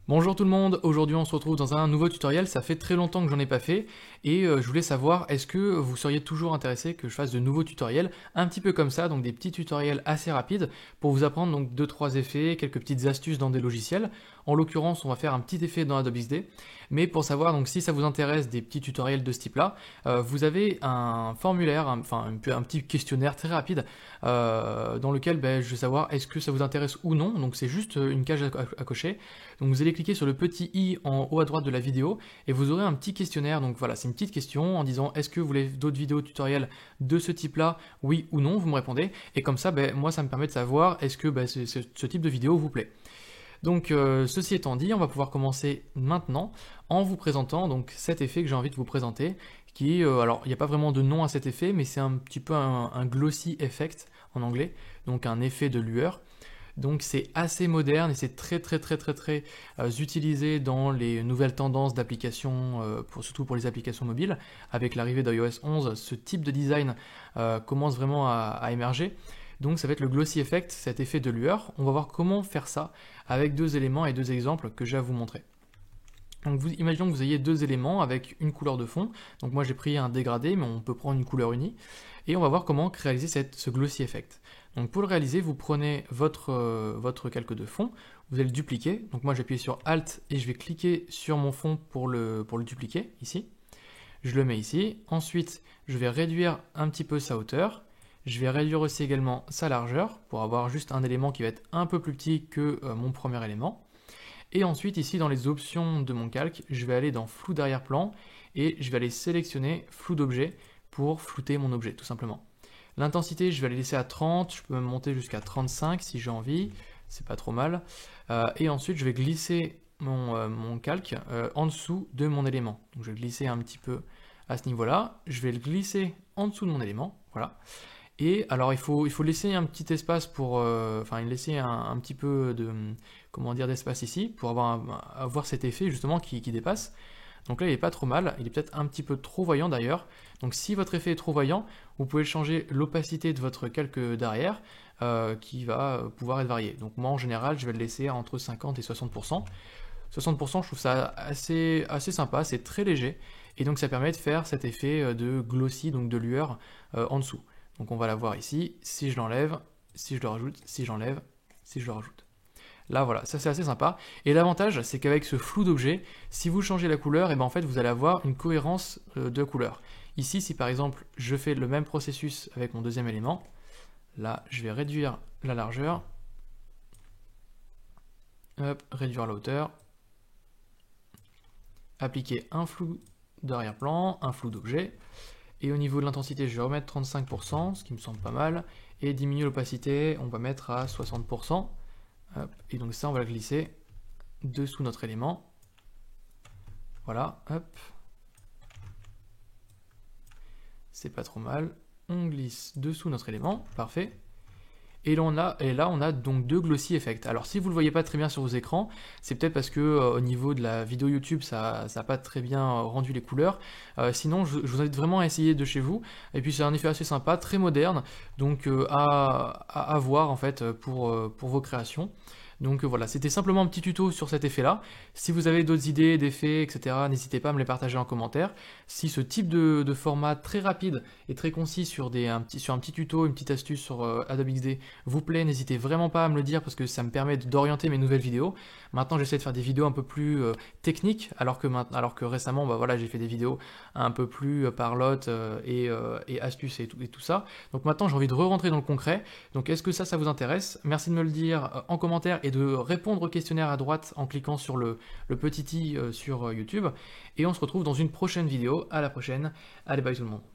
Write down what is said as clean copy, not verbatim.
Bonjour tout le monde, aujourd'hui on se retrouve dans un nouveau tutoriel, ça fait très longtemps que j'en ai pas fait et je voulais savoir est-ce que vous seriez toujours intéressé que je fasse de nouveaux tutoriels un petit peu comme ça, donc des petits tutoriels assez rapides pour vous apprendre donc 2-3 effets, quelques petites astuces dans des logiciels. En l'occurrence on va faire un petit effet dans Adobe XD, mais pour savoir donc si ça vous intéresse des petits tutoriels de ce type là, vous avez un formulaire, un petit questionnaire très rapide dans lequel je vais savoir est-ce que ça vous intéresse ou non, donc c'est juste une cage à cocher. Donc vous allez cliquer sur le petit i en haut à droite de la vidéo et vous aurez un petit questionnaire. Donc voilà, c'est une petite question en disant est-ce que vous voulez d'autres vidéos tutoriels de ce type-là, oui ou non, vous me répondez. Et comme ça, moi ça me permet de savoir est-ce que ce type de vidéo vous plaît. Donc ceci étant dit, on va pouvoir commencer maintenant en vous présentant donc cet effet que j'ai envie de vous présenter, qui est, alors il n'y a pas vraiment de nom à cet effet, mais c'est un petit peu un glossy effect en anglais, donc un effet de lueur. Donc c'est assez moderne et c'est très utilisé dans les nouvelles tendances d'applications, surtout pour les applications mobiles. Avec l'arrivée d'iOS 11, ce type de design commence vraiment à émerger. Donc ça va être le glossy effect, cet effet de lueur. On va voir comment faire ça avec deux éléments et deux exemples que j'ai à vous montrer. Donc imaginons que vous ayez deux éléments avec une couleur de fond. Donc moi j'ai pris un dégradé, mais on peut prendre une couleur unie. Et on va voir comment réaliser ce glossy effect. Donc pour le réaliser, vous prenez votre calque de fond, vous allez le dupliquer. Donc moi j'appuie sur Alt et je vais cliquer sur mon fond pour le dupliquer, ici. Je le mets ici. Ensuite, je vais réduire un petit peu sa hauteur. Je vais réduire aussi également sa largeur pour avoir juste un élément qui va être un peu plus petit que mon premier élément. Et ensuite, ici, dans les options de mon calque, je vais aller dans flou d'arrière-plan et je vais aller sélectionner flou d'objet pour flouter mon objet, tout simplement. L'intensité, je vais la laisser à 30, je peux même monter jusqu'à 35 si j'ai envie, c'est pas trop mal. Et ensuite, je vais glisser mon calque en dessous de mon élément. Donc je vais glisser un petit peu à ce niveau-là, je vais le glisser en dessous de mon élément, voilà. Et alors il faut laisser un petit espace pour, laisser un petit peu de, d'espace ici pour avoir cet effet justement qui dépasse. Donc là il est pas trop mal, il est peut-être un petit peu trop voyant d'ailleurs. Donc si votre effet est trop voyant, vous pouvez changer l'opacité de votre calque d'arrière qui va pouvoir être variée. Donc moi en général je vais le laisser entre 50 et 60%. 60% je trouve ça assez sympa, c'est très léger et donc ça permet de faire cet effet de glossy, donc de lueur en dessous. Donc on va la voir ici, si je l'enlève, si je le rajoute, si j'enlève, si je le rajoute. Là voilà, ça c'est assez sympa. Et l'avantage c'est qu'avec ce flou d'objet, si vous changez la couleur, et en fait vous allez avoir une cohérence de couleurs. Ici si par exemple je fais le même processus avec mon deuxième élément, là je vais réduire la largeur, hop, réduire la hauteur, appliquer un flou d'arrière-plan, un flou d'objet, et au niveau de l'intensité, je vais remettre 35%, ce qui me semble pas mal. Et diminuer l'opacité, on va mettre à 60%. Hop. Et donc ça, on va le glisser dessous notre élément. Voilà, hop. C'est pas trop mal. On glisse dessous notre élément, parfait. Et là, on a donc deux glossy effects. Alors si vous ne le voyez pas très bien sur vos écrans, c'est peut-être parce que au niveau de la vidéo YouTube, ça n'a pas très bien rendu les couleurs. Sinon, je vous invite vraiment à essayer de chez vous. Et puis c'est un effet assez sympa, très moderne, donc à voir en fait pour vos créations. Donc voilà, c'était simplement un petit tuto sur cet effet-là. Si vous avez d'autres idées, d'effets, etc., n'hésitez pas à me les partager en commentaire. Si ce type de format très rapide et très concis sur un petit tuto, une petite astuce sur Adobe XD vous plaît, n'hésitez vraiment pas à me le dire parce que ça me permet d'orienter mes nouvelles vidéos. Maintenant, j'essaie de faire des vidéos un peu plus techniques, alors que récemment, voilà, j'ai fait des vidéos un peu plus parlotte et astuces et tout ça. Donc maintenant, j'ai envie de re-rentrer dans le concret. Donc est-ce que ça vous intéresse? Merci de me le dire en commentaire et de répondre au questionnaire à droite en cliquant sur le petit i sur YouTube. Et on se retrouve dans une prochaine vidéo. À la prochaine. Allez, bye tout le monde.